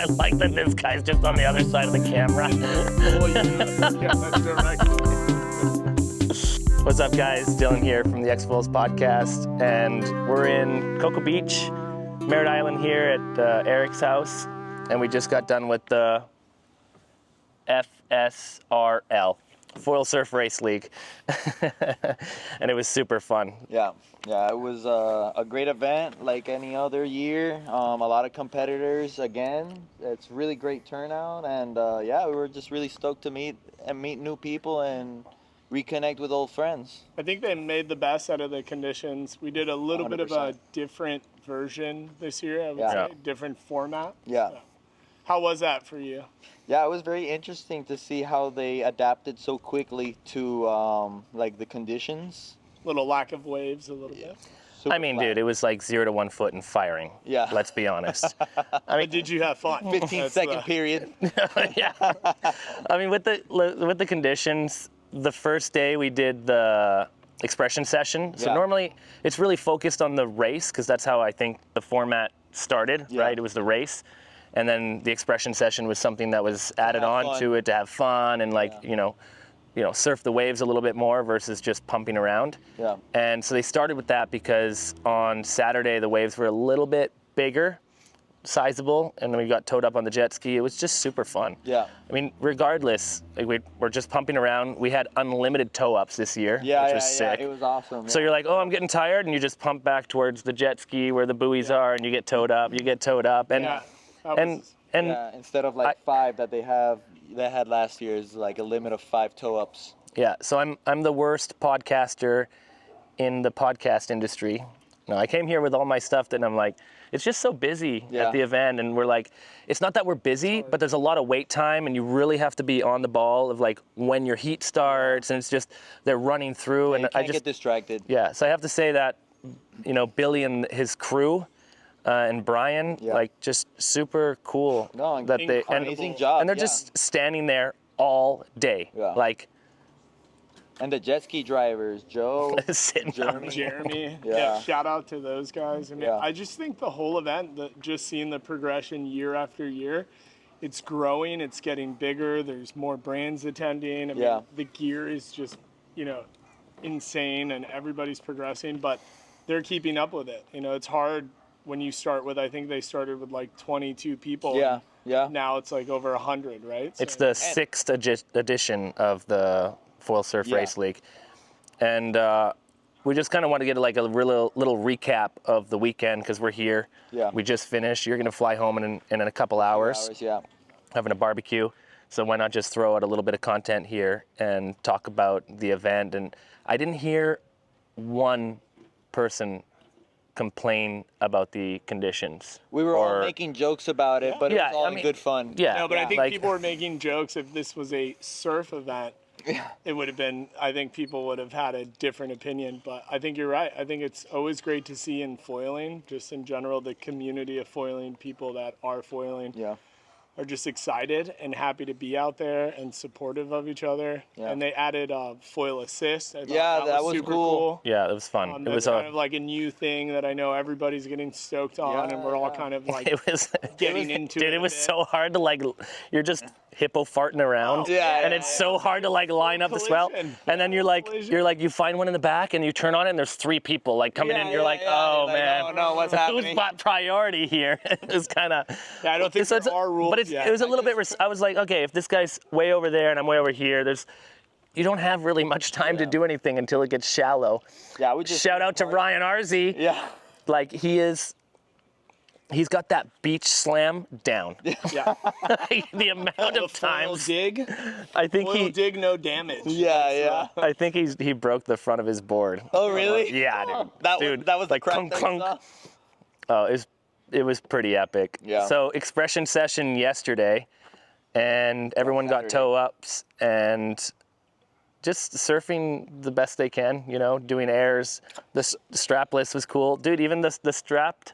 I like that this guy's just on the other side of the camera. Oh, yeah, that's direct. What's up, guys? Dylan here from the X-Fools podcast, and we're in Cocoa Beach, Merritt Island here at Eric's house, and we just got done with the FSRL, Foil Surf Race League, and it was super fun. Yeah, it was a great event like any other year. A lot of competitors again. It's really great turnout, and yeah, we were just really stoked to meet new people and reconnect with old friends. I think they made the best out of the conditions. We did a little 100%. bit of a different version this year, I would say, different format. Yeah. How was that for you? Yeah, it was very interesting to see how they adapted so quickly to like the conditions. Little lack of waves, a little bit. Super I mean, flat. dude, it was like 0 to 1 foot and firing. Yeah. Let's be honest. I mean, did you have fun? 15-second period. Yeah. I mean, with the conditions, the first day we did the expression session. So Yeah. normally it's really focused on the race because that's how I think the format started, Yeah. right? It was the race. And then the expression session was something that was added have on fun. to it to have fun and like, you know, surf the waves a little bit more versus just pumping around. Yeah. And so they started with that because on Saturday the waves were a little bit bigger, sizable, and then we got towed up on the jet ski. It was just super fun. Yeah. I mean, regardless, like we're just pumping around. We had unlimited tow ups this year, Yeah, which yeah, was sick. It was awesome. So you're like, oh, I'm getting tired, and you just pump back towards the jet ski where the buoys are, and you get towed up. And Yeah. That and was- and yeah, instead of like 5 that they had last year is like a limit of 5 toe ups. yeah. So I'm the worst podcaster in the podcast industry. No, I came here with all my stuff, and I'm like, it's just so busy Yeah. at the event, and we're like, it's not that we're busy, but there's a lot of wait time, and you really have to be on the ball of like when your heat starts, and it's just they're running through, You and can't get distracted. yeah. So I have to say that, Billy and his crew, and Brian, Yeah. like just super cool. No, that they amazing job. and they're yeah. just standing there all day, Yeah. like And the jet ski drivers, Joe, sitting Jeremy. Jeremy. Yeah. Shout out to those guys. I mean, Yeah. I just think the whole event, just seeing the progression year after year, it's growing, it's getting bigger, there's more brands attending. I mean, Yeah. the gear is just, insane and everybody's progressing, but they're keeping up with it. It's hard when you start with, I think they started with like 22 people. Yeah, yeah. Now it's like over 100, right? it's So- the 6th edition of the Foil Surf Yeah. Race League, and we just kind of want to get like a little recap of the weekend because we're here. Yeah. We just finished. You're gonna fly home in a couple hours, Yeah. having a barbecue. So why not just throw out a little bit of content here and talk about the event? And I didn't hear one person complain about the conditions. We were all or- making jokes about it, but it Yeah, was all I in mean- good fun. Yeah, No, but I think like- people were making jokes if this was a surf event. It would have been, I think people would have had a different opinion, but I think you're right. I think it's always great to see in foiling, just in general, the community of foiling, people that are foiling Yeah. are just excited and happy to be out there and supportive of each other. Yeah. And they added foil assist. I thought Yeah, that was super cool. Yeah, it was fun. It That's was kind of like a new thing that I know everybody's getting stoked on, Yeah, and we're all yeah. kind of like it was getting into dude, it. it a was bit. so hard to like, you're just hippo farting around, Yeah, and yeah, it's so hard to like line up the swell, Collision. and then you're like you find one in the back and you turn on it and there's 3 people like coming in, Yeah, you're yeah, like, yeah. oh You're like, man, no, what's happening? who's got priority here? It was kind of, Yeah, I don't think so there are rules but yet. it was a little bit. I was like, okay, if this guy's way over there and I'm way over here, you don't have really much time to do anything until it gets shallow. Yeah, we just Shout out to Ryan Arzi. Yeah. Like he's got that beach slam down. Yeah. The amount The of foil times dig, I think foil dig, no damage. Yeah, yeah. I think he broke the front of his board. Oh, really? Yeah, dude. That was the like crack clunk, that you clunk. saw? Oh, it was pretty epic. Yeah. So expression session yesterday, and everyone got Saturday. toe ups and just surfing the best they can. Doing airs. The strapless was cool, dude. Even the strapped.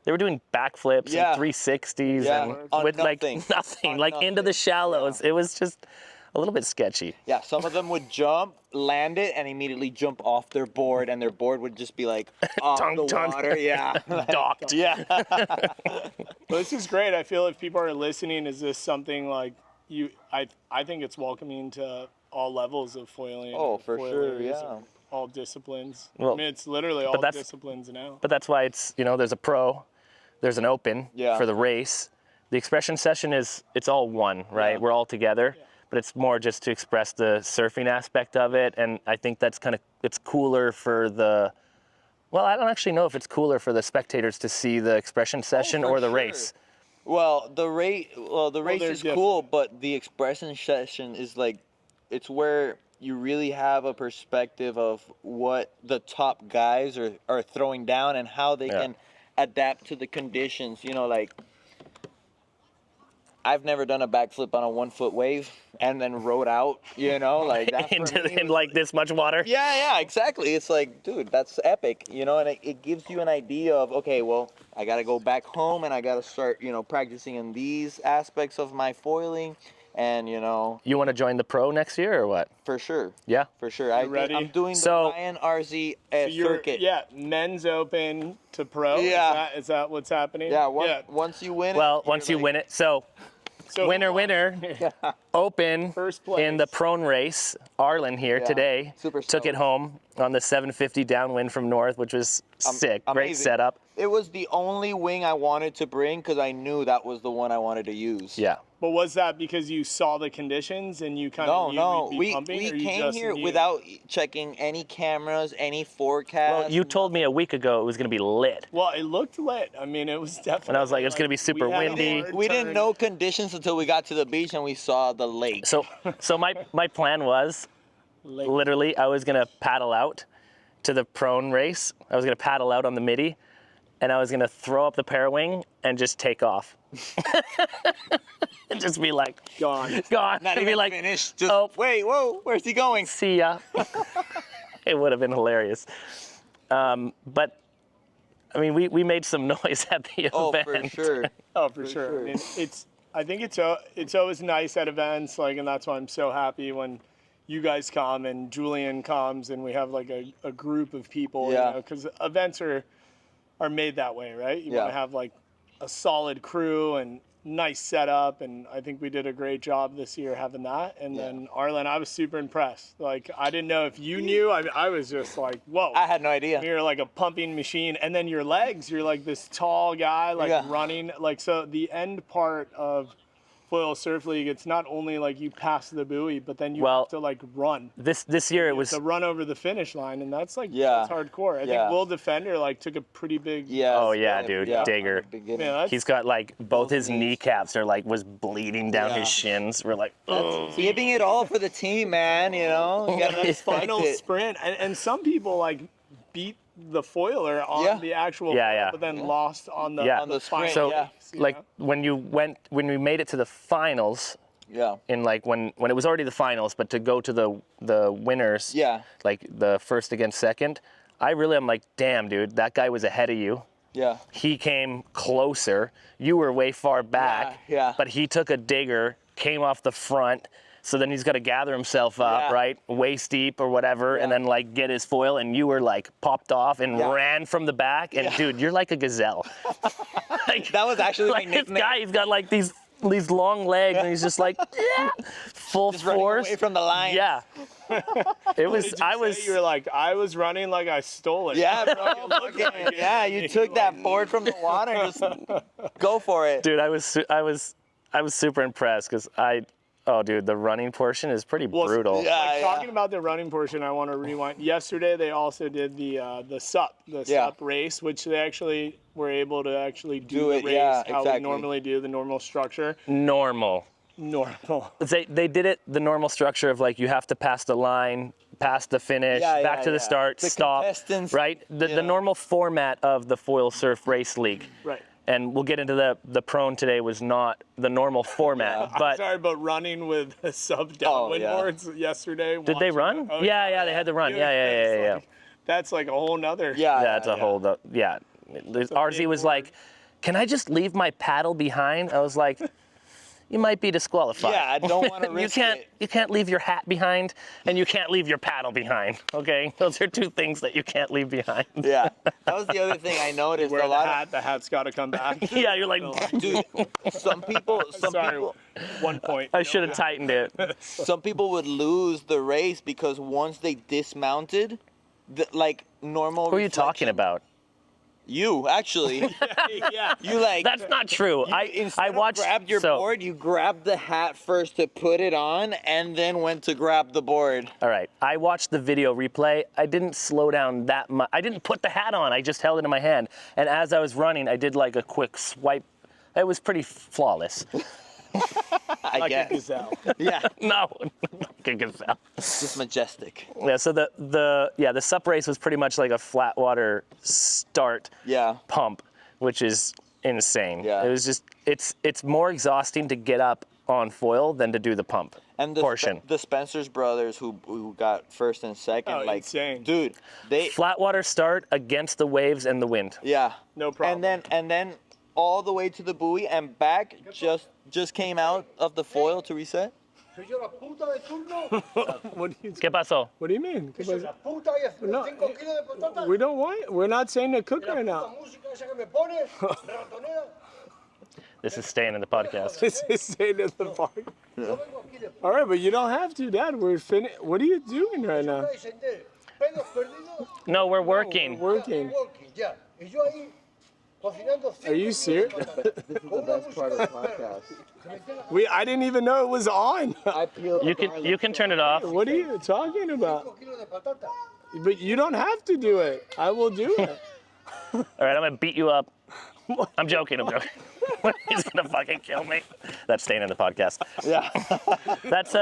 They were doing backflips Yeah. and 360s Yeah, and on with nothing. like nothing, On like into the nothing. shallows. It was just, a little bit sketchy. Yeah, some of them would jump, land it, and immediately jump off their board, and their board would just be like off Tonk, the tonk. water. Yeah. Docked. Yeah. Well, this is great. I feel if people are listening, is this something like you? I think it's welcoming to all levels of foiling. Oh, for sure, foilers, yeah. All disciplines. Well, I mean, it's literally all disciplines now. But that's why it's, there's a pro, there's an open Yeah. for the race. The expression session it's all one, right? Yeah. We're all together, but it's more just to express the surfing aspect of it. And I think that's it's cooler for I don't actually know if it's cooler for the spectators to see the expression session for or the sure. race. Well, the race they're is cool, but the expression session is like, it's where you really have a perspective of what the top guys are throwing down and how they can adapt to the conditions. Like, I've never done a backflip on a 1 foot wave and then rode out, like that. in like this much water. Yeah, exactly. It's like, dude, that's epic, and it gives you an idea of, okay, well, I got to go back home and I got to start, practicing in these aspects of my foiling. And, You want to join the pro next year or what? for sure. Yeah. For sure. ready? I'm doing the So- Ryan Arzi circuit. Yeah, men's open to pro. Yeah. Is that what's happening? Yeah, once you win it. Well, once you win it. So winner, open First place. in the prone race. Arland here Yeah, today super took it stoked. home on the 750 downwind from north, which was sick. Great amazing. setup. It was the only wing I wanted to bring because I knew that was the one I wanted to use. Yeah. But was that because you saw the conditions and you kind of knew No. we'd be We pumping, or you came just here knew? without checking any cameras, any forecast. Well, you told me a week ago it was going to be lit. Well, it looked lit. I mean, it was definitely. And I was like, it's gonna be super we had a windy. hard We didn't turn. know conditions until we got to the beach and we saw the lake. So my plan was Late. literally I was going to paddle out to the prone race. I was going to paddle out on the midi, and I was going to throw up the parawing and just take off. And just be like, Gone. Not Not and even be like, finished. Just oh. wait, whoa, where's he going? see ya. It would have been hilarious. But I mean, we made some noise at the Oh, event. for sure. Oh, for sure. sure. I mean, I think it's always nice at events, like, and that's why I'm so happy when you guys come and Julian comes and we have like a group of people, Yeah. because events are made that way, right? You want Yeah. to have like a solid crew and nice setup, and I think we did a great job this year having that. And then Arland, I was super impressed. Like, I didn't know if you knew. I was just like, whoa. I had no idea. You're like a pumping machine, and then your legs, you're like this tall guy, like Yeah. running. Like, so the end part of Foil Surf League, it's not only like you pass the buoy, but then you have to like run. This year it was To run over the finish line, and that's like Yeah. that's hardcore. I Yeah. think Will Defender like took a pretty big. Yeah. Oh, yeah, dude, digger. Yeah, that's, He's got like both his knees. kneecaps are like was bleeding down Yeah. his shins. We're like, oh. Giving it all for the team, man. You gotta that respect final it. sprint, and some people like beat the foiler on Yeah. the actual, Yeah, foil, yeah. but then lost on the Yeah. on the sprint, final. So yeah. race, you like know? when we made it to the finals, Yeah. in like when it was already the finals, but to go to the winners, Yeah. like the first against second, I really am like, damn, dude, that guy was ahead of you. Yeah. He came closer. You were way far back. Yeah. But he took a digger, came off the front. So then he's got to gather himself up, Yeah. right? Waist deep or whatever, and Yeah. then like get his foil. And you were like popped off and Yeah. ran from the back. And Yeah. dude, you're like a gazelle. Like, That was actually like my this nickname. guy, he's got like these long legs, and he's just like, yeah, full Just running force. away from the line. Yeah. It was. Did you I say was. You were like, I was running like I stole it. Yeah, bro. It looked like it. Yeah, you took that board from the water and just go for it. Dude, I was super impressed because oh, dude, the running portion is pretty brutal. yeah. Like, talking about the running portion, I want to rewind. Yesterday, they also did the SUP, SUP race, which they actually were able to actually do the it, race yeah, how exactly. we normally do, the normal structure. Normal. Normal. They did it the normal structure of like you have to pass the line, pass the finish, Yeah, back yeah, to the yeah. start, The stop. contestants, Right? The normal format of the Foil Surf Race League. Right. And we'll get into the prone today was not the normal format, but Sorry about running with the sub downwind yeah. boards yesterday. did they run? Oh, Yeah, they had to run. Dude, Yeah. That's like a whole nother. Yeah. That's a whole. Yeah. Arzi big was board. like, "Can I just leave my paddle behind?" I was like, you might be disqualified. Yeah, I don't want to risk it. You can't leave your hat behind, and you can't leave your paddle behind. Okay, those are two things that you can't leave behind. Yeah, that was the other thing I noticed. Wear A lot the hat. The hat's got to come back. Yeah, you're like, dude. Some people. Sorry, 1 point. I should have tightened it. Some people would lose the race because once they dismounted, like normal. Who are you talking about? You actually. Yeah. You like. That's not true. I watched. Grabbed your board. You grabbed the hat first to put it on, and then went to grab the board. All right. I watched the video replay. I didn't slow down that much. I didn't put the hat on. I just held it in my hand. And as I was running, I did like a quick swipe. It was pretty flawless. I Like guess. a gazelle. Yeah. No, like a gazelle. Just majestic. Yeah. So the sup race was pretty much like a flat water start. Yeah. Pump, which is insane. Yeah. It was just it's more exhausting to get up on foil than to do the pump And the portion. the Spencer's brothers who got first and second, Oh, like insane. dude, they Flat water start against the waves and the wind. yeah. No problem. And then all the way to the buoy and back just came out of the foil to reset. Soy yo la puta de turno. What do you? ¿Qué pasó? What do you mean? Soy la puta y haciendo No, 5 kilos de patata. We don't want. We're not saying to cook La right puta now. música esa que me pones, ratonera. This is staying in the podcast. This is saying to the park. Yo vengo aquí de All right, but you don't have to, Dad. We're What are you doing right now? puta y sender. Pedos perdidos. No, we're working. We're working. Walking, ya. Y yo ahí cocinando 5 Are you kilos de serious? patata. This is Con una música I didn't even know it was on. I peeled You can turn it off. What are you talking about? 5 kilos de patata. But you don't have to do it. I will do it. All right, I'm gonna beat you up. I'm joking. I'm joking. He's gonna fucking kill me. That's staying in the podcast. Yeah. That's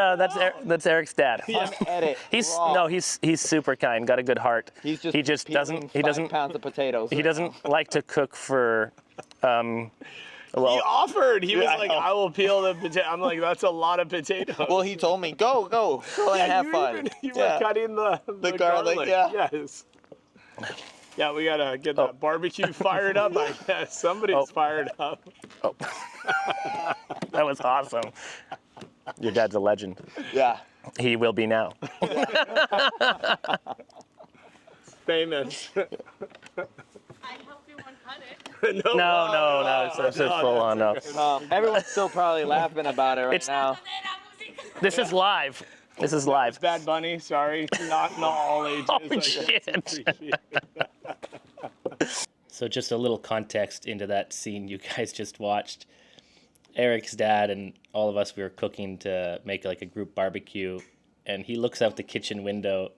Eric's dad. Edit. He's super kind. Got a good heart. He's just he just peeling doesn't 5 pounds of potatoes. he doesn't like to cook for. He offered. He was like, I will peel the potato. I'm like, that's a lot of potatoes. Well, he told me, go and have fun. You were cutting the garlic, yeah. Yes. Yeah, we gotta get that barbecue fired up. I guess somebody's fired up. Oh. That was awesome. Your dad's a legend. Yeah. He will be now. Famous. I helped you uncut it. No. It's full on. No. Everyone's still probably laughing about it right now. This is live. This is live. Bad Bunny. Sorry, not all ages. Oh, I guess. shit. Appreciate it. So just a little context into that scene you guys just watched. Eric's dad and all of us, we were cooking to make like a group barbecue, and he looks out the kitchen window,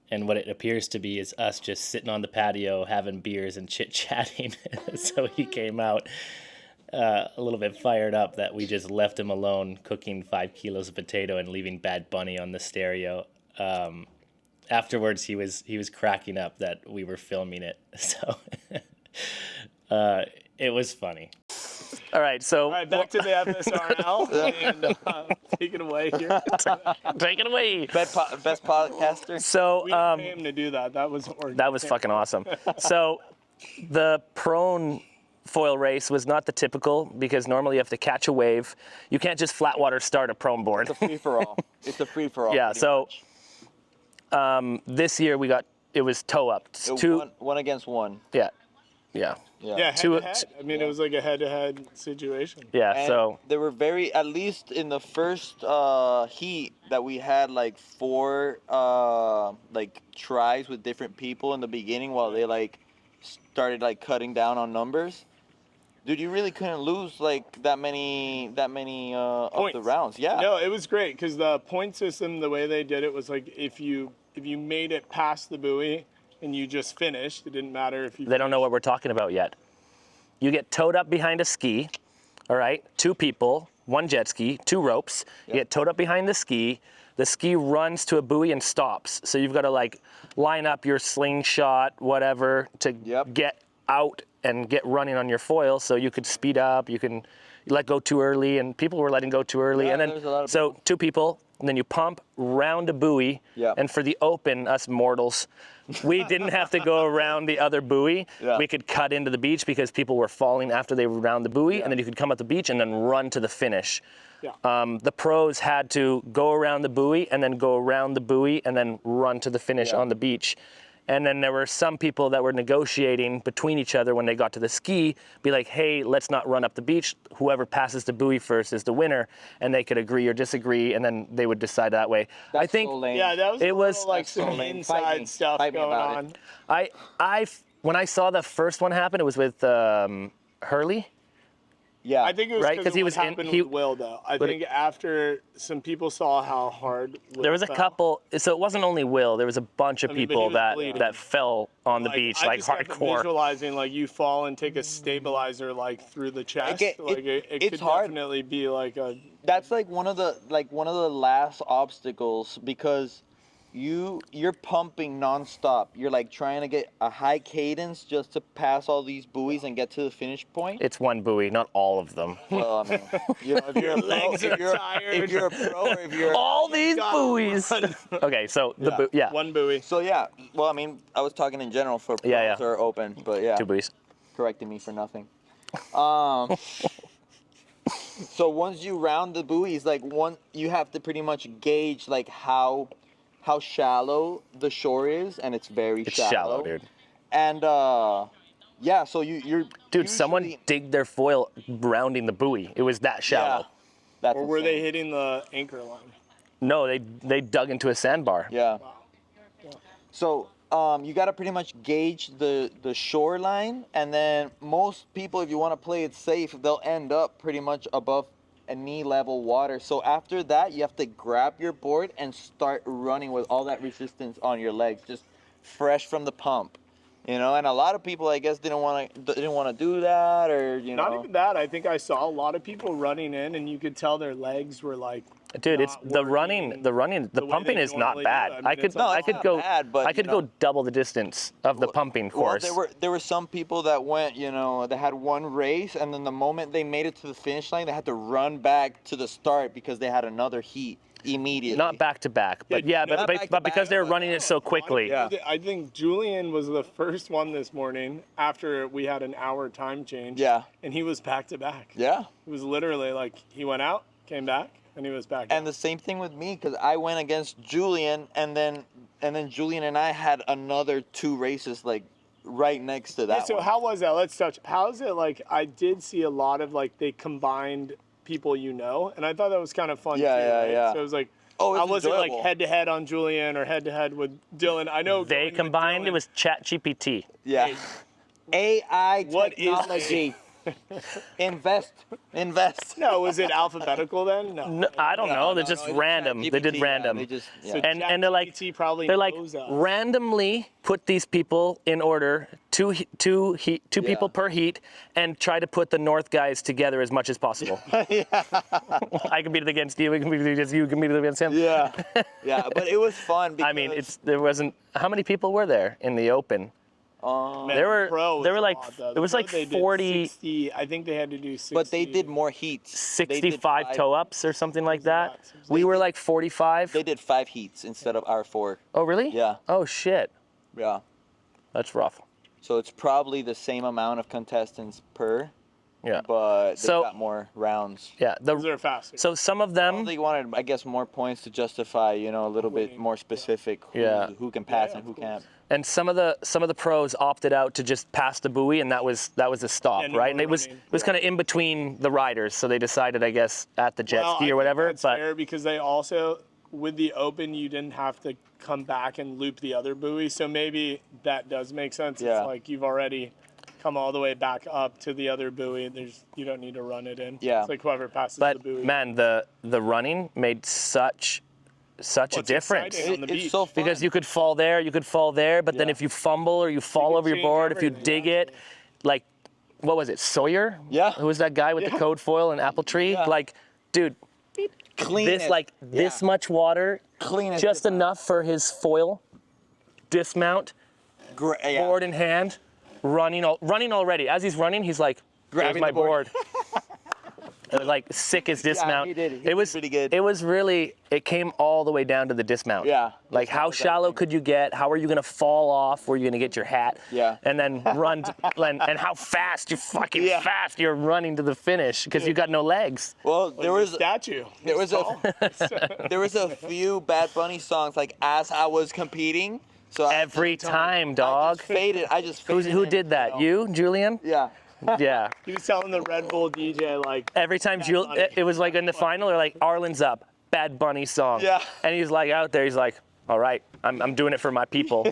and what it appears to be is us just sitting on the patio having beers and chit-chatting. So he came out a little bit fired up that we just left him alone cooking 5 kilos of potato and leaving Bad Bunny on the stereo. Afterwards, he was cracking up that we were filming it. So it was funny. All right, All right, back to the FSRL. And take it away here. take it away. Best podcaster. So We didn't pay him to do that. That was fucking awesome. So the prone foil race was not the typical, because normally you have to catch a wave. You can't just flat water start a prone board. It's a free-for-all. It's a free-for-all. Yeah, pretty so much. this year it was toe up. One against one. Yeah. Yeah, head Two- to head. I mean, it was like a head-to-head situation. Yeah, And so they were at least in the first heat that we had like 4 like tries with different people in the beginning while they like started like cutting down on numbers. Dude, you really couldn't lose like that many of Points. the rounds. Yeah. No, it was great because the point system, the way they did it was like if you made it past the buoy and you just finished, it didn't matter if you. they don't know what we're talking about yet. You get towed up behind a ski, all right? 2 people, 1 jet ski, 2 ropes. You get towed up behind the ski. The ski runs to a buoy and stops. So you've got to like line up your slingshot, whatever, to get out and get running on your foil so you could speed up. You can let go too early, and people were letting go too early. Yeah, and there's a lot then of so 2 people, and then you pump round a buoy. Yeah. And for the open, us mortals, we didn't have to go around the other buoy. Yeah. We could cut into the beach because people were falling after they were around the buoy, and then you could come up the beach and then run to the finish. Yeah. The pros had to go around the buoy and then go around the buoy and then run to the finish on the beach. And then there were some people that were negotiating between each other when they got to the ski, be like, hey, let's not run up the beach. Whoever passes the buoy first is the winner. And they could agree or disagree, and then they would decide that way. That's I think so lame. Yeah, that was It was- like That's so some lame. inside Fight me. stuff Fight me going about on. it. when I saw the first one happen, it was with Hurley. Yeah. I think it was Right, 'cause because he he was was in- happened he- with Will, though. I but think after some people saw how hard Will There was a fell, couple, so it wasn't only Will. There was a bunch of I mean, but he people was that bleeding. that fell on the beach, I like just kept hardcore. visualizing like you fall and take a stabilizer like through the chest. it- it it's could hard. definitely be like a. That's like one of the last obstacles because you're pumping nonstop. You're like trying to get a high cadence just to pass all these buoys and get to the finish point. It's one buoy, not all of them. Well, I mean, you know, if you're a pro, legs are if you're a pro, or if you're All these gotta buoys. run. Okay, so the Yeah. yeah, One buoy. So yeah, well, I mean, I was talking in general for pros Yeah, yeah. or open, but yeah, two buoys. correcting me for nothing. So once you round the buoys, like you have to pretty much gauge like how shallow the shore is, and it's very It's shallow, dude. And yeah, so you're Dude, someone usually- digged their foil rounding the buoy. It was that shallow. Yeah, that's Or were they insane. hitting the anchor line? No, they dug into a sandbar. Yeah. So you got to pretty much gauge the shoreline, and then most people, if you want to play it safe, they'll end up pretty much above a knee level water. So after that, you have to grab your board and start running with all that resistance on your legs, just fresh from the pump. You know, and a lot of people, I guess, didn't want to do that, or you know. Not even that. I think I saw a lot of people running in, and you could tell their legs were like. Dude, it's not the working running, the way pumping they is not normally do. bad. I mean, I it's could, not- I it's could not go, bad, but, I you could know. go double the distance of the pumping course. Well, there were some people that went, you know, they had one race, and then the moment they made it to the finish line, they had to run back to the start because they had another heat immediately. Not back to back, but yeah, not back to but because back, they were but- running it so quickly. Yeah. I think Julian was the first one this morning after we had an hour time change. Yeah. And he was back to back. Yeah. It was literally like he went out, came back, and he was back. And the same thing with me, because I went against Julian, and then Julian and I had another two races like right next to that. Yeah, so one. how was that? Let's touch. How is it like? I did see a lot of like they combined people you know, and I thought that was kind of fun. Yeah, too, yeah, right? yeah. So it was like. Oh, it's how was it like enjoyable. head to head on Julian or head to head with Dylan? I know They going with combined. It Dylan- was ChatGPT. Yeah. AI What is- technology. Invest. No, was it alphabetical then? No. No, I don't know. They're just it's random. They did ChatGPT, random. They just, So yeah. And they're like, ChatGPT probably they're like knows that. randomly put these people in order, two people per heat, and try to put the North guys together as much as possible. I compete against you. We compete against you. Compete against him. Yeah. Yeah, but it was fun because I mean, there wasn't. How many people were there in the open? Man, There were- pro was there were a like- lot, though. it was The like pro they did 40 60, I think they had to do 60. but they did more heats. They did 65 five- toe ups or something like that. nuts. We were like 45. They did 5 heats instead of our 4. Oh really? Yeah. Oh shit. Yeah. That's rough. So it's probably the same amount of contestants per, Yeah. but they So- got more rounds. Yeah. Those are faster. So some of them. They wanted, I guess, more points to justify, you know, a little bit more specific who can pass Yeah, and who of course. can't. And some of the pros opted out to just pass the buoy, and that was a stop, Yeah, no right? more And it was running. kind of in between the riders, so they decided, I guess, at the jet Well, I ski or think whatever. That's But fair because they also, with the open, you didn't have to come back and loop the other buoy. So maybe that does make sense. Yeah. It's like you've already come all the way back up to the other buoy. You don't need to run it in. Yeah. It's like whoever passes the but buoy. man, the running made such Well, a it's difference. exciting on the It's beach. so fun. Because you could fall there, but then Yeah. if you fumble or you fall can over your change board, if you everything, dig it, like, what was it, Sawyer? Yeah. Who was that guy with the Yeah. code foil and apple tree? Yeah. Like, dude, Clean this it. this Yeah. much water, Clean it just down. enough for his foil, dismount, Yeah. board in hand, running already. As he's running, he's like, Grabbing "There's my the board." board." like sickest dismount. he did. He It did was pretty good. It was really. It came all the way down to the dismount. Yeah. Like how shallow could you get? How are you gonna fall off? Where are you gonna get your hat? Yeah. And then run and how fast you fucking Yeah. fast you're running to the finish because you got no legs. Well, there was a statue. there was there was a few Bad Bunny songs like as I was competing. So Every time, I dog. just faded. I just faded. Who did that? You, Julian? Yeah. Yeah. He was telling the Red Bull DJ like, Every time Bunny. it was like in the final, they're like, Arland's up, Bad Bunny song. Yeah. And he's like out there, he's like, all right, I'm doing it for my people.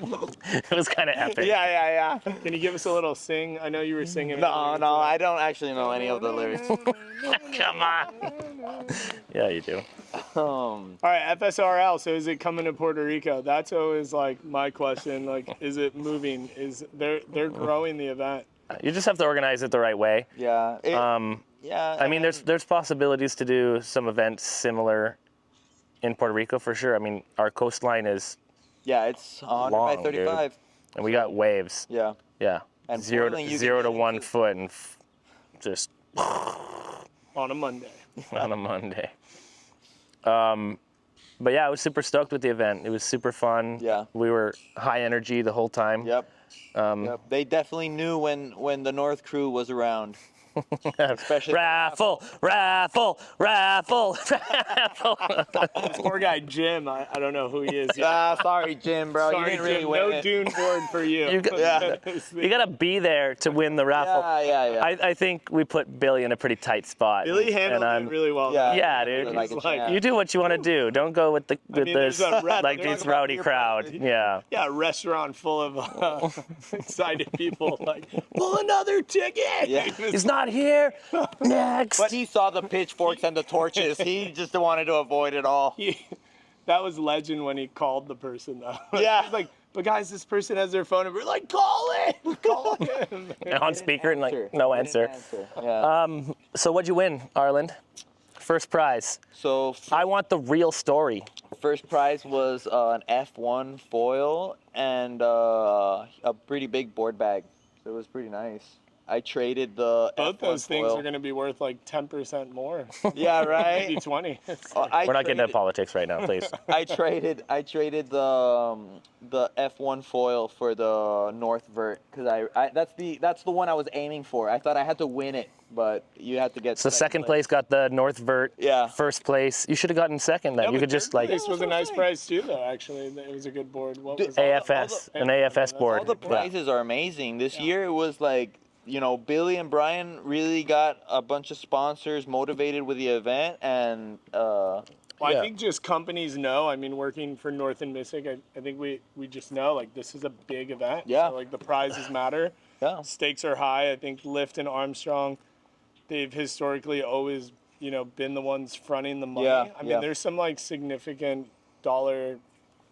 It was kind of epic. Yeah. can you give us a little sing? I know you were singing. No, earlier. I don't actually know any of the lyrics. Come on. Yeah, you do. All right, FSRL. So is it coming to Puerto Rico? That's always like my question. Like, is it moving? They're growing the event? You just have to organize it the right way. Yeah. Yeah. I mean, there's possibilities to do some events similar in Puerto Rico for sure. I mean, our coastline is, Yeah, it's 100 Long, by 35. and we got waves. Yeah. Yeah. And zero Portland, you to can- 1 foot and just On a Monday. on a Monday. But yeah, I was super stoked with the event. It was super fun. Yeah. We were high energy the whole time. Yep. Yep. They definitely knew when the North crew was around. Especially Raffle, raffle, raffle, raffle. This poor guy Jim. I don't know who he is. Yet. Sorry, Jim, bro. Sorry, you didn't really Jim. win No it. dune board for you. You gotta be there to win the raffle. Yeah. I think we put Billy in a pretty tight spot. Billy handled and it really well. Yeah. Yeah, dude. Like He's a champ. You do what you want to do. Don't go with there's a rep- like there's this a rowdy beer crowd. party. Yeah. Yeah, a restaurant full of excited people. Like, pull another ticket. Yeah. He's not here. Next. But he saw the pitchforks and the torches. He just wanted to avoid it all. That was legend when he called the person though. Yeah. He's like, but guys, this person has their phone number. Like, call it. Call him. And on speaker and like Answer. no Didn't answer. Yeah. So what'd you win, Arland? First prize. So I want the real story. first prize was an F1 foil and a pretty big board bag. So it was pretty nice. I traded the Both F1 those things foil. are going to be worth like 10% more. Yeah, Maybe right. 20. We're not getting into politics right now, please. I traded the F1 foil for the North Vert because that's the one I was aiming for. I thought I had to win it, but you had to get. So second place got the North Vert. Yeah. First place, you should have gotten second then. Yeah, You but could just third like place was a nice prize too, though. Actually, it was a good board. What was AFS, an AFS board. All the Yeah. prizes are amazing. This year it was like, Billy and Brian really got a bunch of sponsors motivated with the event, and Well, Yeah. I think just companies know. I mean, working for North and Mystic, I think we just know like this is a big event. Yeah. So, like the prizes matter. yeah, Stakes are high. I think Lyft and Armstrong, they've historically always, been the ones fronting the money. Yeah, I mean, yeah. there's some like significant dollar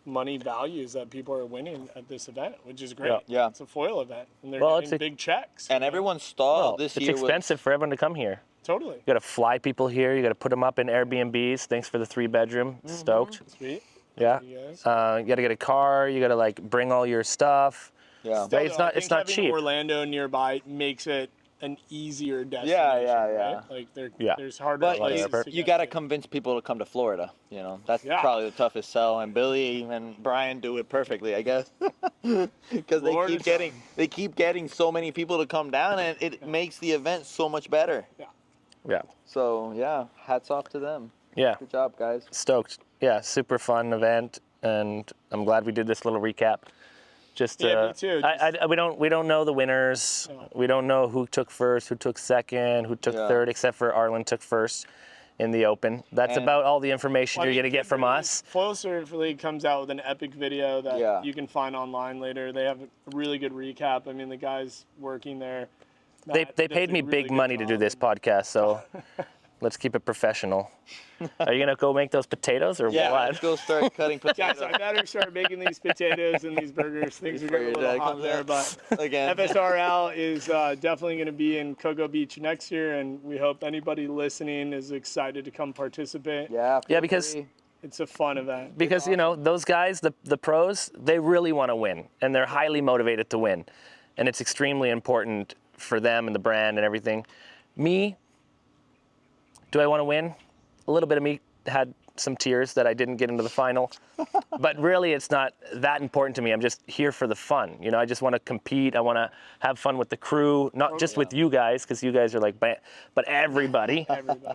money values that people are winning at this event, which is great. Yeah. Yeah. It's a foil event, and they're Well, getting it's big checks. and everyone's stall Well, this it's year expensive for everyone to come here. Totally. You got to fly people here. You got to put them up in Airbnbs. Thanks for the 3-bedroom. Stoked. Sweet. Yeah. You guys. You got to get a car. You got to like bring all your stuff. Yeah. Still, It's though, not- I it's think not having cheap. Orlando nearby makes it an easier destination. yeah. Right? Like Yeah. there's harder But places Whatever. to you get got to to. convince people to come to Florida. That's Yeah. probably the toughest sell. And Billy and Brian do it perfectly, I guess, because Florida they keep getting so many people to come down, and it makes the event so much better. Yeah. So yeah, hats off to them. Yeah. Good job, guys. Stoked. Yeah. Super fun event, and I'm glad we did this little recap. Just Yeah, me too. we don't know the winners. No. We don't know who took first, who took second, who took Yeah. third, except for Arland took first in the Open. That's And- about all the information Well, I you're mean, gonna get from us. Foil Surf League comes out with an epic video that Yeah. you can find online later. They have a really good recap. I mean, the guys working there. They Matt paid does a me really big good money to do job. this podcast, so let's keep it professional. Are you gonna go make those potatoes or Yeah, what? let's go start cutting Guys, potatoes. I better start making these potatoes and these burgers. Things are Before getting a your little dad hot comes there, out. but Again. FSRL is definitely going to be in Cocoa Beach next year, and we hope anybody listening is excited to come participate. Yeah. Yeah, feel because- free. It's a fun event. Because those guys, the pros, they really want to win, and they're highly motivated to win, and it's extremely important for them and the brand and everything. Me, Do I want to win? A little bit of me had some tears that I didn't get into the final, but really it's not that important to me. I'm just here for the fun. You know, I just want to compete. I want to have fun with the crew, not just with you guys, because you guys are like, but everybody,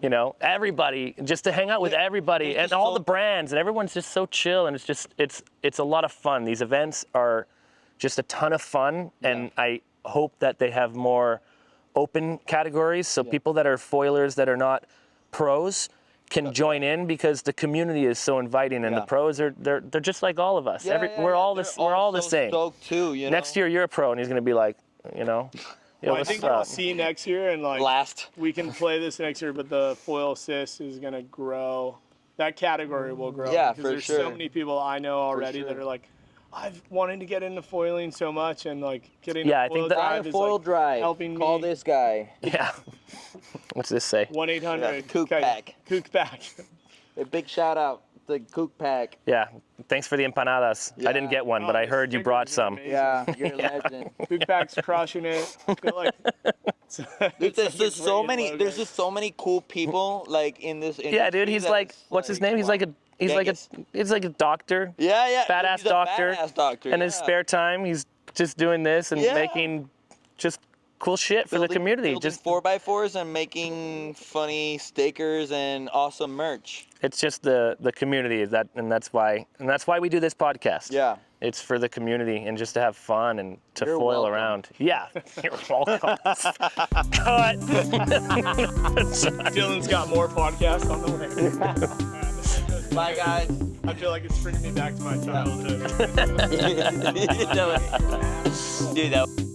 you know, everybody, just to hang out with everybody and all the brands, and everyone's just so chill, and it's a lot of fun. These events are just a ton of fun, and I hope that they have more open categories, so people that are foilers that are not pros can join in, because the community is so inviting, and the pros are they're just like all of us. We're all the same. Stoked too, you know? Next year you're a pro, and he's gonna be like, you know, yo, Well, I what's think up? we'll see next year, and like Last. we can play this next year, but the foil assist is gonna grow. That category will grow. Yeah, because for there's sure. so many people I know already that sure. are like, I've wanted to get into foiling so much, and like getting Yeah, a I think foil that- drive is Foil like drive. helping Call me. this guy. Yeah. What's this say? 1-800 Kook Pack. Kook Pack. A big shout out to Kook Pack. Yeah. Thanks for the empanadas. I didn't Yeah. get one, but Oh, I the heard you stickers brought are some. amazing. Yeah, you're a legend. Kook Pack's crushing it. I feel like There's just so many. There's just so many cool people like in this. Yeah, dude. He's like, what's his name? He's like a doctor. yeah, badass he's a doctor. Badass doctor. And his yeah. spare time, he's just doing this and Yeah. making just cool shit for the community. Building Just 4x4s and making funny stickers and awesome merch. it's just the community and that's why we do this podcast. Yeah. It's for the community and just to have fun and to You're foil welcome. around. Yeah. You're welcome. Cut. Dylan's got more podcasts on the way. Bye, guys. I feel like it's bringing me back to my childhood. Dude, that.